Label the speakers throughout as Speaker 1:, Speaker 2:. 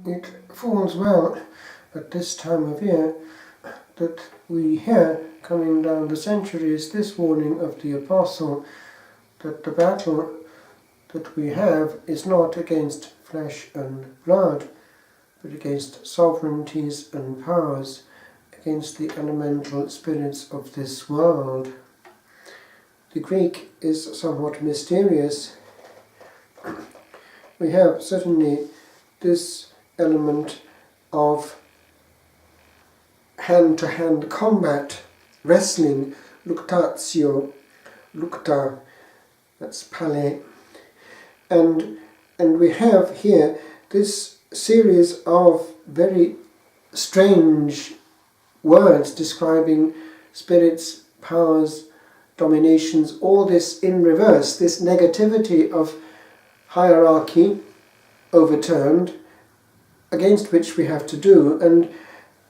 Speaker 1: it falls well at this time of year that we hear, coming down the centuries, this warning of the Apostle that the battle that we have is not against flesh and blood, but against sovereignties and powers, against the elemental spirits of this world. The Greek is somewhat mysterious. We have certainly this element of hand-to-hand combat, wrestling, luctatio, lucta, that's pale. And we have here this series of very strange words describing spirits, powers, dominations, all this in reverse, this negativity of hierarchy overturned, against which we have to do, and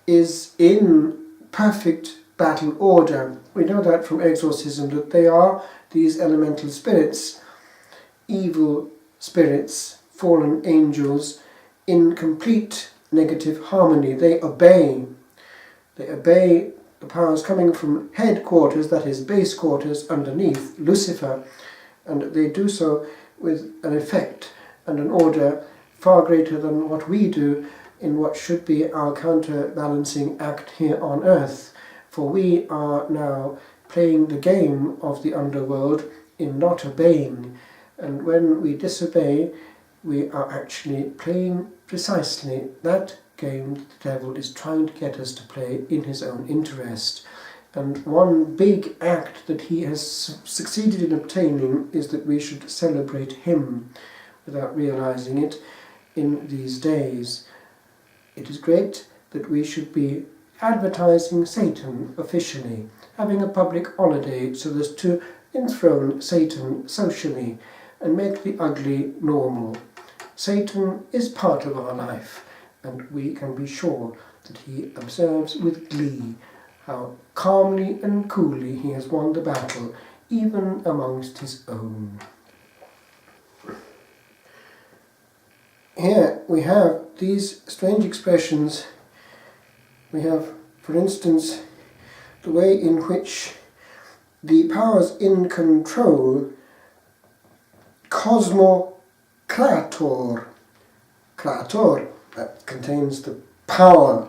Speaker 1: is in perfect battle order. We know that from Exorcism, that they are these elemental spirits, evil spirits, fallen angels, in complete negative harmony. They obey the powers coming from headquarters, that is base quarters underneath, Lucifer, and they do so with an effect and an order far greater than what we do in what should be our counterbalancing act here on earth. For we are now playing the game of the underworld in not obeying, and when we disobey, we are actually playing precisely that game the devil is trying to get us to play in his own interest. And one big act that he has succeeded in obtaining is that we should celebrate him without realizing it in these days. It is great that we should be advertising Satan officially, having a public holiday so as to enthrone Satan socially and make the ugly normal. Satan is part of our life, and we can be sure that he observes with glee how calmly and coolly he has won the battle, even amongst his own. Here we have these strange expressions. We have, for instance, the way in which the powers in control, cosmocrator, krator, that contains the power,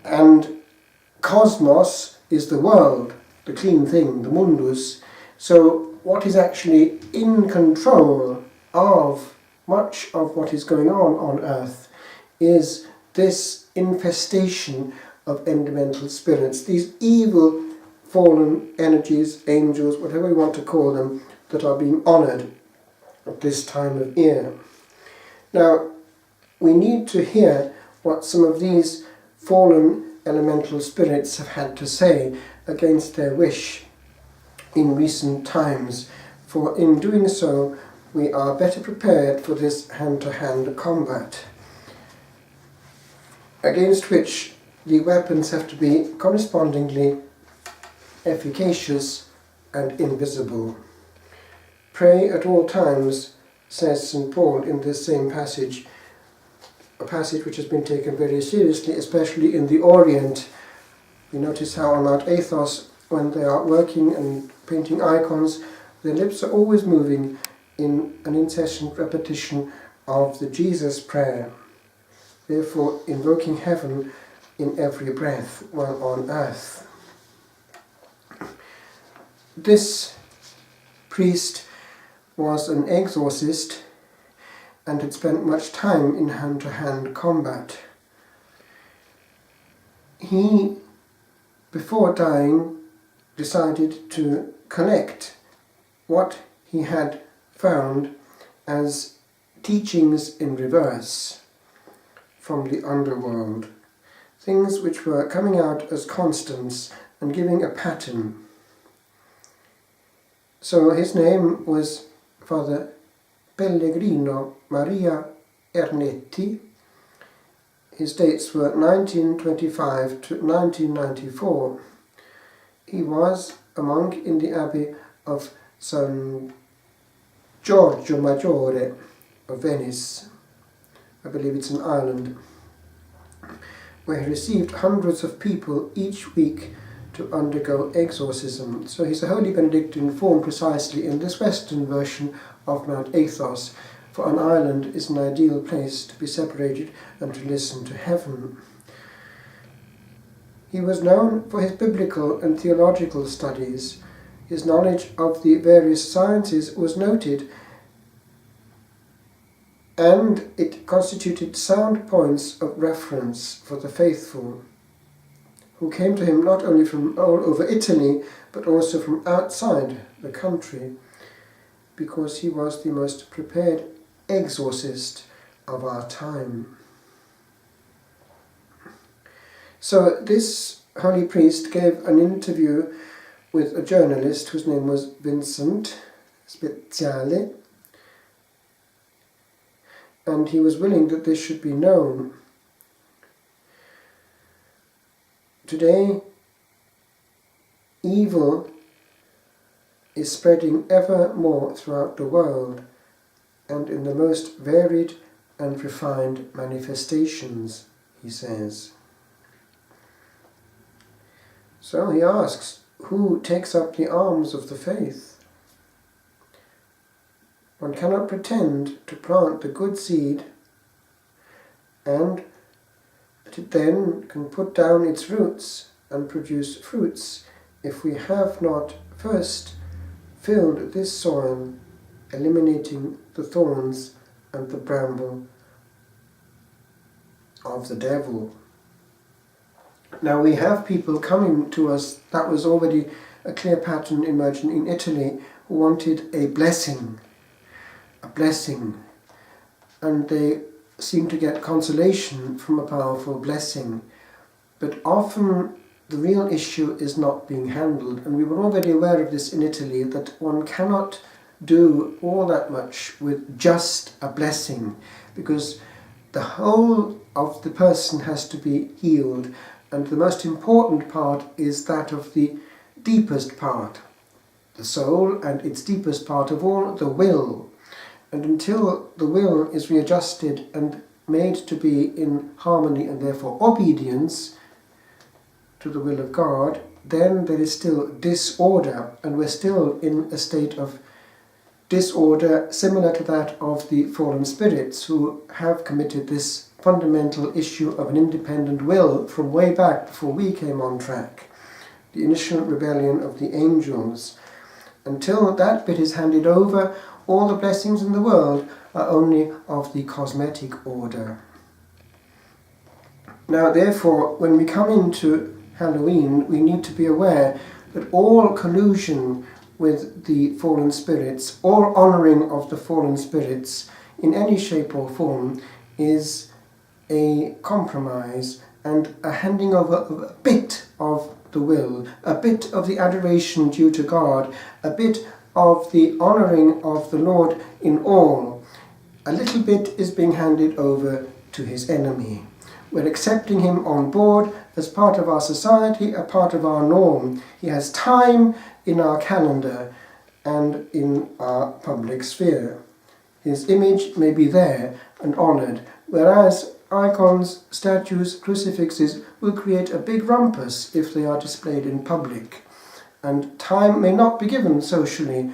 Speaker 1: and cosmos is the world, the clean thing, the mundus. So what is actually in control of much of what is going on earth is this infestation of elemental spirits, these evil fallen energies, angels, whatever you want to call them, that are being honoured at this time of year. Now, we need to hear what some of these fallen elemental spirits have had to say against their wish in recent times, for in doing so we are better prepared for this hand-to-hand combat, against which the weapons have to be correspondingly efficacious and invisible. Pray at all times, says St. Paul in this same passage, a passage which has been taken very seriously, especially in the Orient. We notice how on Mount Athos, when they are working and painting icons, their lips are always moving in an incessant repetition of the Jesus prayer, therefore invoking heaven in every breath while on earth. This priest was an exorcist and had spent much time in hand-to-hand combat. He, before dying, decided to collect what he had found as teachings in reverse from the underworld, things which were coming out as constants and giving a pattern. So his name was Father Pellegrino Maria Ernetti. His dates were 1925 to 1994. He was a monk in the Abbey of San Giorgio Maggiore of Venice. I believe it's in Ireland, where he received hundreds of people each week to undergo exorcism. So he's a Holy Benedictine form precisely in this Western version of Mount Athos, for an island is an ideal place to be separated and to listen to heaven. He was known for his biblical and theological studies. His knowledge of the various sciences was noted, and it constituted sound points of reference for the faithful, who came to him not only from all over Italy, but also from outside the country, because he was the most prepared exorcist of our time. So this holy priest gave an interview with a journalist whose name was Vincent Speziale, and he was willing that this should be known. Today, evil is spreading ever more throughout the world, and in the most varied and refined manifestations, he says. So he asks, who takes up the arms of the faith? One cannot pretend to plant the good seed and that it then can put down its roots and produce fruits if we have not first filled this soil, eliminating the thorns and the bramble of the devil. Now we have people coming to us, that was already a clear pattern emerging in Italy, who wanted a blessing, and they seem to get consolation from a powerful blessing. But often the real issue is not being handled, and we were already aware of this in Italy, that one cannot do all that much with just a blessing, because the whole of the person has to be healed, and the most important part is that of the deepest part, the soul, and its deepest part of all, the will. And until the will is readjusted and made to be in harmony and therefore obedience to the will of God, then there is still disorder, and we're still in a state of disorder similar to that of the fallen spirits who have committed this fundamental issue of an independent will from way back before we came on track, the initial rebellion of the angels. Until that bit is handed over, all the blessings in the world are only of the cosmetic order. Now, therefore, when we come into Halloween, we need to be aware that all collusion with the fallen spirits, all honouring of the fallen spirits in any shape or form, is a compromise and a handing over of a bit of the will, a bit of the adoration due to God, a bit of the honouring of the Lord in all. A little bit is being handed over to his enemy. We're accepting him on board as part of our society, a part of our norm. He has time in our calendar and in our public sphere. His image may be there and honoured, whereas icons, statues, crucifixes will create a big rumpus if they are displayed in public. And time may not be given socially,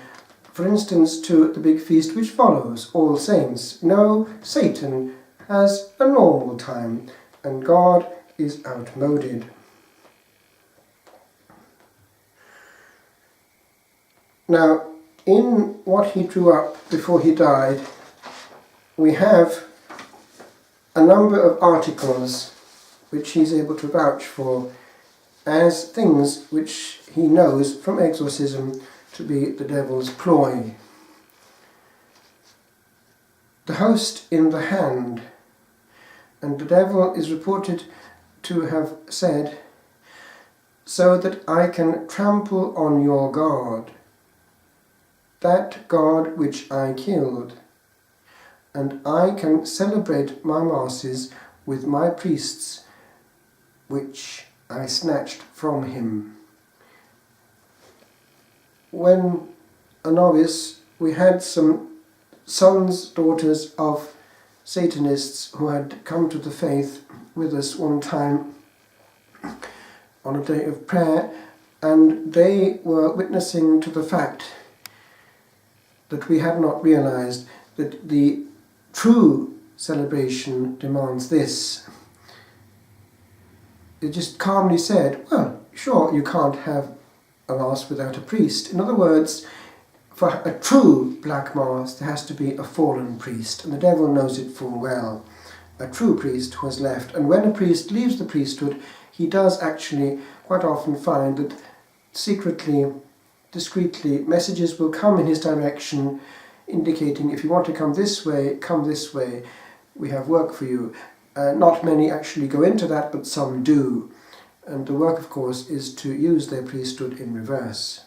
Speaker 1: for instance, to the big feast which follows, All Saints. No, Satan has a normal time, and God is outmoded. Now, in what he drew up before he died, we have a number of articles which he's able to vouch for as things which he knows from exorcism to be the devil's ploy. The host in the hand, and the devil is reported to have said, so that I can trample on your God, that God which I killed, and I can celebrate my masses with my priests, which I snatched from him. When a novice, we had some sons, daughters of Satanists who had come to the faith with us one time on a day of prayer, and they were witnessing to the fact that we had not realized that the true celebration demands this. They just calmly said, well, sure, you can't have a Mass without a priest. In other words, for a true Black Mass, there has to be a fallen priest, and the devil knows it full well. A true priest who has left. And when a priest leaves the priesthood, he does actually quite often find that secretly, discreetly, messages will come in his direction indicating, if you want to come this way, we have work for you. Not many actually go into that, but some do. And the work, of course, is to use their priesthood in reverse.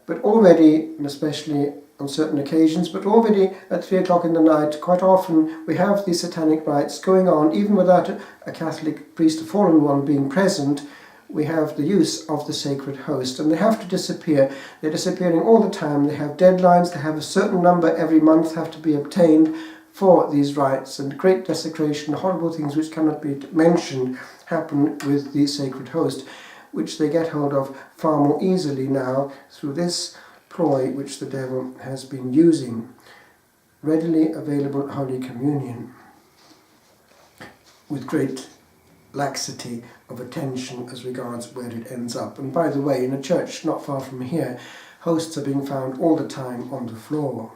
Speaker 1: But already, and especially on certain occasions, but already at 3 o'clock in the night, quite often we have these satanic rites going on, even without a Catholic priest, a fallen one, being present. We have the use of the sacred host, and they have to disappear. They're disappearing all the time. They have deadlines. They have a certain number every month have to be obtained for these rites, and great desecration, horrible things which cannot be mentioned happen with the sacred host, which they get hold of far more easily now through this ploy which the devil has been using. Readily available Holy Communion with great laxity of attention as regards where it ends up. And by the way, in a church not far from here, hosts are being found all the time on the floor.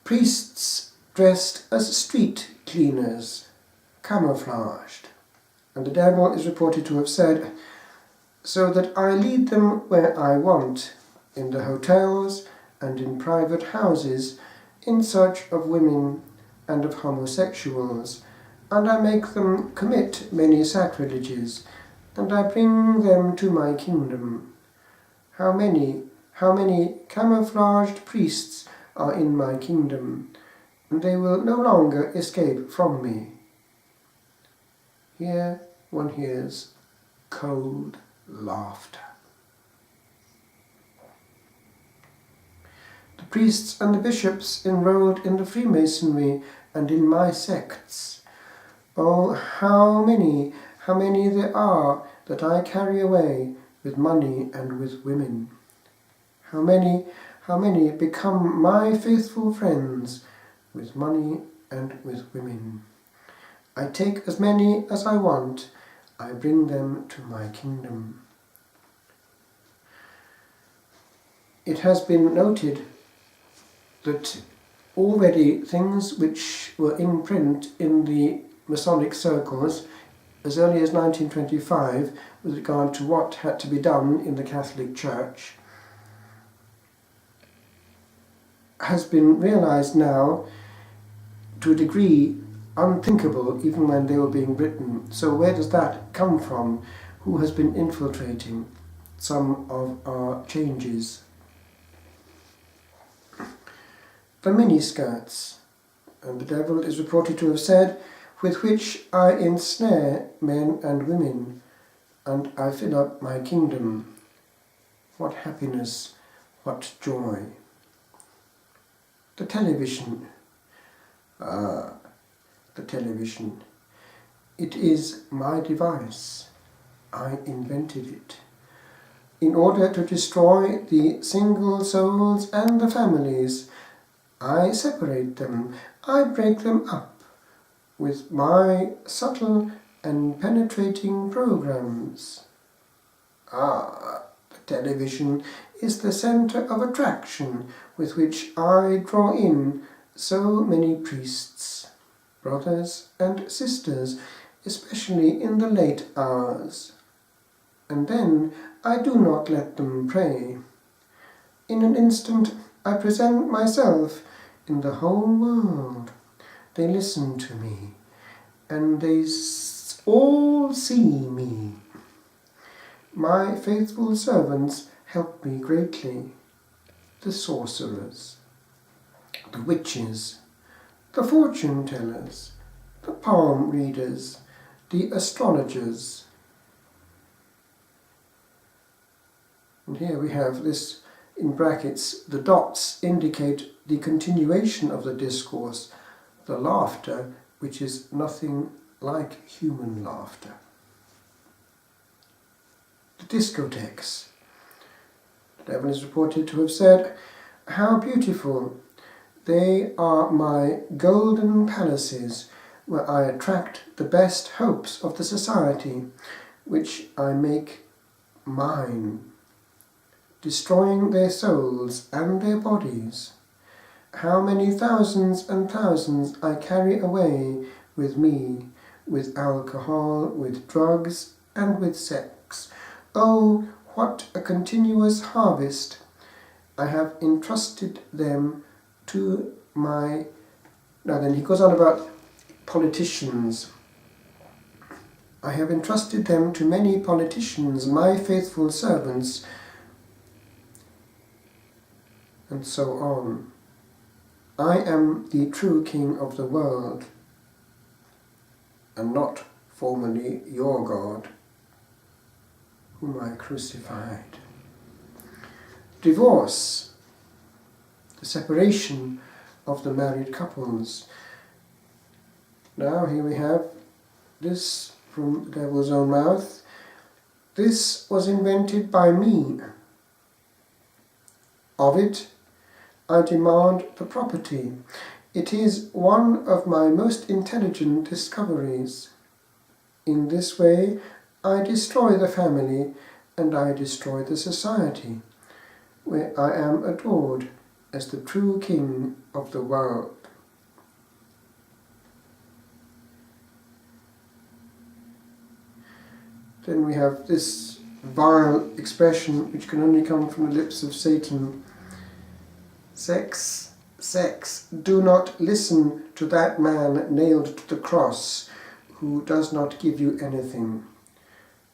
Speaker 1: Priests dressed as street cleaners, camouflaged, and the devil is reported to have said, so that I lead them where I want, in the hotels and in private houses, in search of women and of homosexuals, and I make them commit many sacrileges, and I bring them to my kingdom. How many camouflaged priests are in my kingdom, and they will no longer escape from me. Here one hears cold laughter. The priests and the bishops enrolled in the Freemasonry and in my sects. Oh, how many there are that I carry away with money and with women. How many become my faithful friends with money and with women. I take as many as I want, I bring them to my kingdom. It has been noted that already things which were in print in the Masonic circles as early as 1925 with regard to what had to be done in the Catholic Church has been realized now to a degree unthinkable even when they were being written. So where does that come from? Who has been infiltrating some of our changes? The miniskirts, and the devil is reported to have said, with which I ensnare men and women, and I fill up my kingdom. What happiness, what joy. The television. The television. It is my device. I invented it. In order to destroy the single souls and the families, I separate them, I break them up with my subtle and penetrating programs. The television is the center of attraction with which I draw in so many priests, brothers and sisters, especially in the late hours. And then I do not let them pray. In an instant I present myself in the whole world. They listen to me, and they all see me. My faithful servants help me greatly. The sorcerers, the witches, the fortune tellers, the palm readers, the astrologers. And here we have this in brackets, the dots indicate the continuation of the discourse, the laughter, which is nothing like human laughter. The discotheques. The devil is reported to have said, "How beautiful! They are my golden palaces, where I attract the best hopes of the society, which I make mine, destroying their souls and their bodies. How many thousands and thousands I carry away with me, with alcohol, with drugs, and with sex. Oh, what a continuous harvest! I have entrusted them to my..." Now then, he goes on about politicians. "I have entrusted them to many politicians, my faithful servants," and so on. "I am the true king of the world, and not formerly your God, whom I crucified." Divorce, the separation of the married couples. Now here we have this from the devil's own mouth. "This was invented by me. Of it I demand the property. It is one of my most intelligent discoveries. In this way I destroy the family, and I destroy the society, where I am adored as the true king of the world." Then we have this vile expression which can only come from the lips of Satan. "Sex, sex, do not listen to that man nailed to the cross who does not give you anything.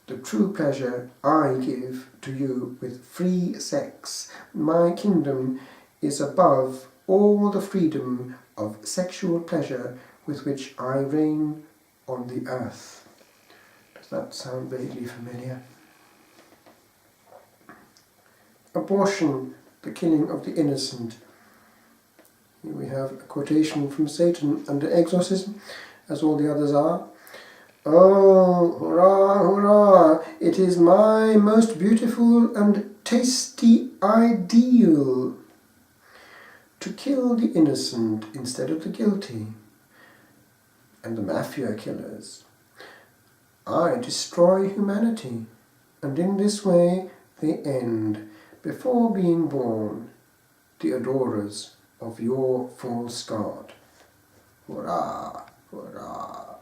Speaker 1: The true pleasure I give to you with free sex. My kingdom is above all the freedom of sexual pleasure with which I reign on the earth." Does that sound vaguely familiar? Abortion, the killing of the innocent. Here we have a quotation from Satan under Exorcism, as all the others are. "Oh, hurrah, hurrah! It is my most beautiful and tasty ideal to kill the innocent instead of the guilty and the mafia killers. I destroy humanity, and in this way they end, before being born, the adorers of your false god. Hurrah, hurrah!"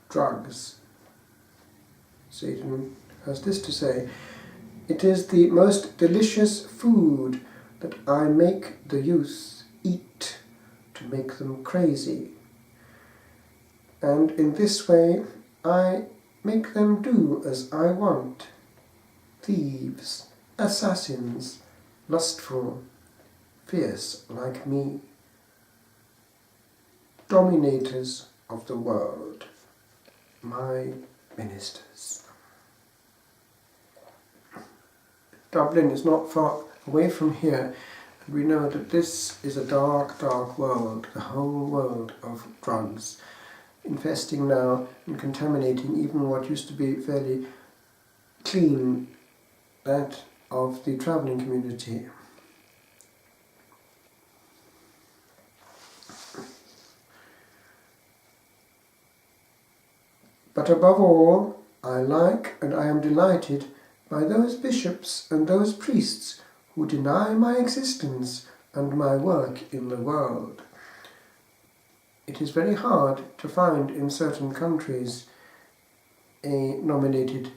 Speaker 1: Drugs. Satan has this to say: "It is the most delicious food that I make the youth eat to make them crazy. And in this way I make them do as I want. Thieves, assassins, lustful, fierce like me. Dominators of the world, my ministers." Dublin is not far away from here, and we know that this is a dark, dark world, the whole world of drugs, infesting now and contaminating even what used to be fairly clean, that of the travelling community. But above all, I like and I am delighted by those bishops and those priests who deny my existence and my work in the world. It is very hard to find in certain countries a nominated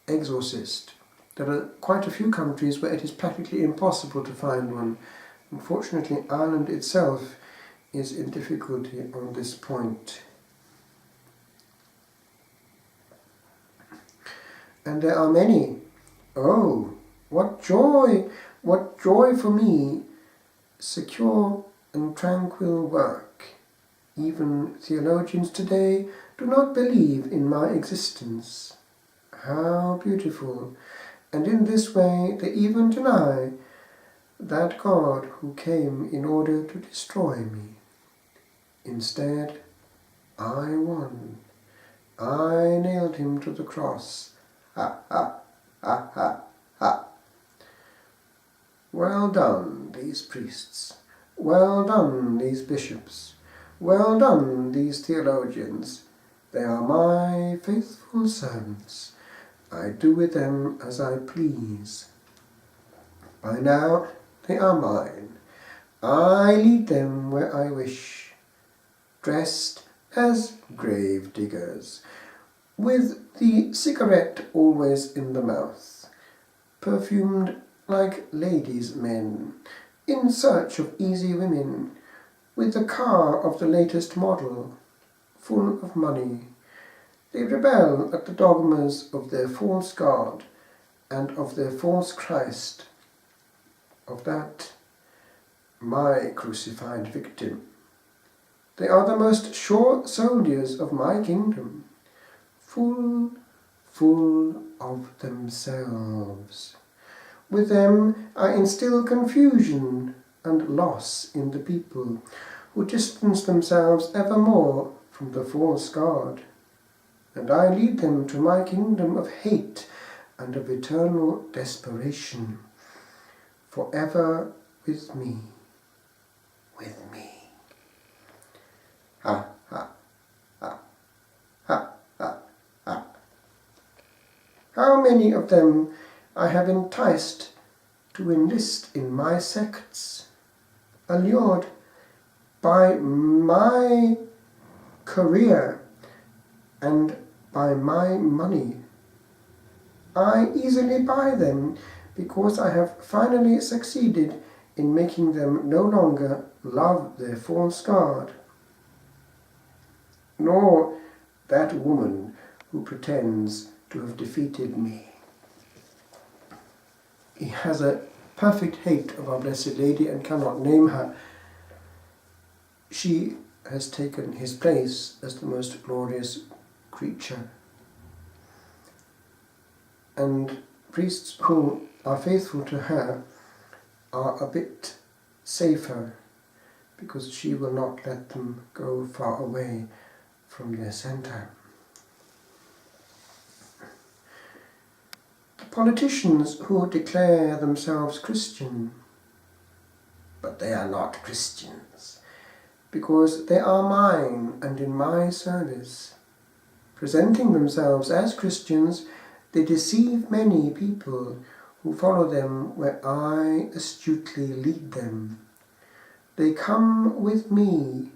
Speaker 1: exorcist. There are quite a few countries where it is practically impossible to find one. Unfortunately, Ireland itself is in difficulty on this point. And there are many. Oh, what joy for me, secure and tranquil work. Even theologians today do not believe in my existence. How beautiful! and in this way they even deny that God who came in order to destroy me. Instead, I won. I nailed him to the cross. Ha, ha, ha, ha, ha. Well done, these priests. Well done, these bishops. Well done, these theologians. They are my faithful servants. I do with them as I please. By now they are mine. I lead them where I wish, dressed as grave diggers, with the cigarette always in the mouth, perfumed like ladies' men, in search of easy women, with the car of the latest model, full of money. They rebel at the dogmas of their false God and of their false Christ, of that, my crucified victim. They are the most sure soldiers of my kingdom, full of themselves. With them I instill confusion and loss in the people, who distance themselves ever more from the false God, and I lead them to my kingdom of hate and of eternal desperation, forever with me, with me. Ha, ha, ha, ha, ha, ha. How many of them I have enticed to enlist in my sects, allured by my career and by my money. I easily buy them because I have finally succeeded in making them no longer love their false God, nor that woman who pretends to have defeated me. He has a perfect hate of Our Blessed Lady and cannot name her. She has taken his place as the most glorious creature. And priests who are faithful to her are a bit safer, because she will not let them go far away from their centre. The politicians who declare themselves Christian, but they are not Christians, because they are mine and in my service. Presenting themselves as Christians, they deceive many people who follow them where I astutely lead them. They come with me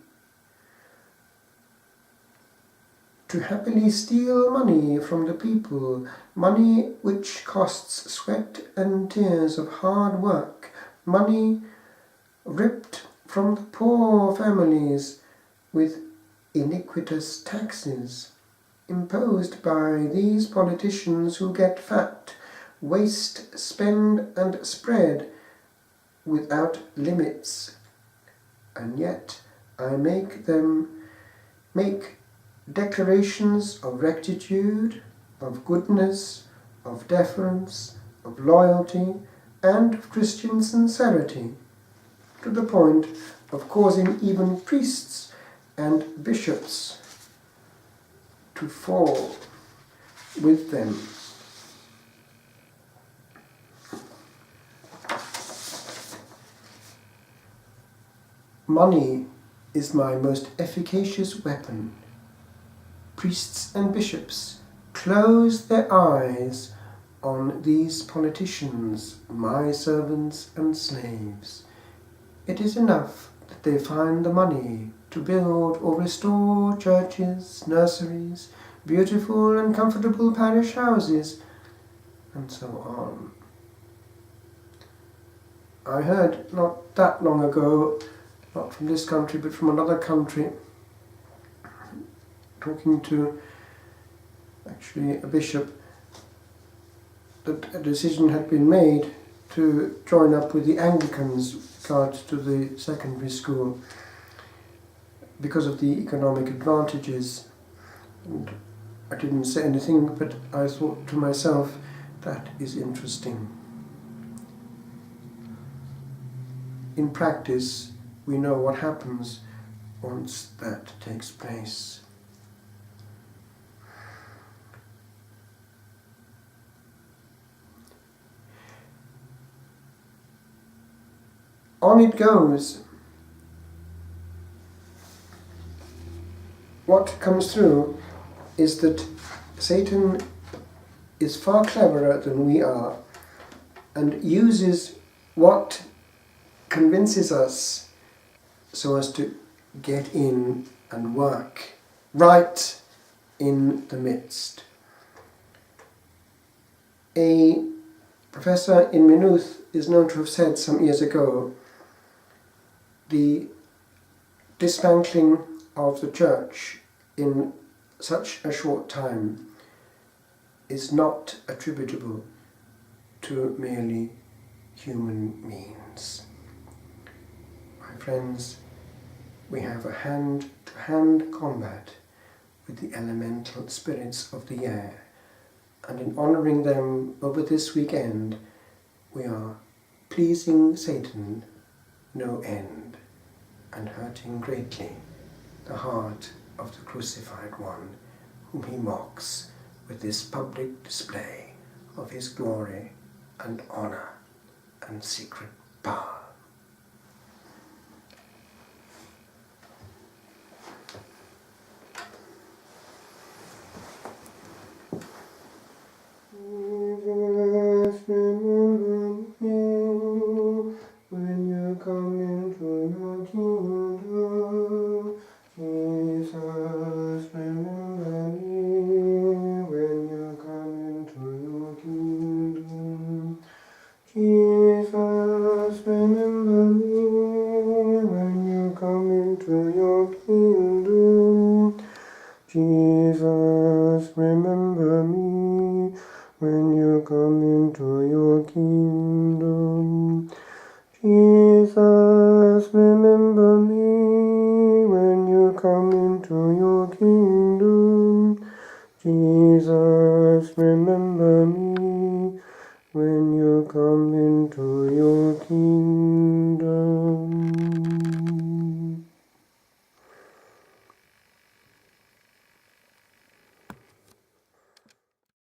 Speaker 1: to happily steal money from the people, money which costs sweat and tears of hard work, money ripped from the poor families with iniquitous taxes, imposed by these politicians who get fat, waste, spend and spread without limits. And yet I make them make declarations of rectitude, of goodness, of deference, of loyalty, and of Christian sincerity, to the point of causing even priests and bishops to fall with them. Money is my most efficacious weapon. Priests and bishops close their eyes on these politicians, my servants and slaves. It is enough that they find the money to build or restore churches, nurseries, beautiful and comfortable parish houses, and so on. I heard not that long ago, not from this country but from another country, talking to actually a bishop, that a decision had been made to join up with the Anglicans with regards to the secondary school because of the economic advantages. And I didn't say anything, but I thought to myself That is interesting. In practice, we know what happens once that takes place. On it goes. What comes through is that Satan is far cleverer than we are and uses what convinces us so as to get in and work right in the midst. A professor in Maynooth is known to have said some years ago, the dismantling of the church in such a short time is not attributable to merely human means. My friends, we have a hand-to-hand combat with the elemental spirits of the air, and in honouring them over this weekend, we are pleasing Satan no end and hurting greatly the heart of the crucified one, whom he mocks with this public display of his glory and honour and secret power. When you come into your kingdom, Jesus, remember me. When you come into your kingdom, Jesus, remember me. When you come into your kingdom, Jesus, remember me. When you come into your kingdom, Jesus, remember me. When you come into your kingdom, Jesus, remember me. When you come into your kingdom.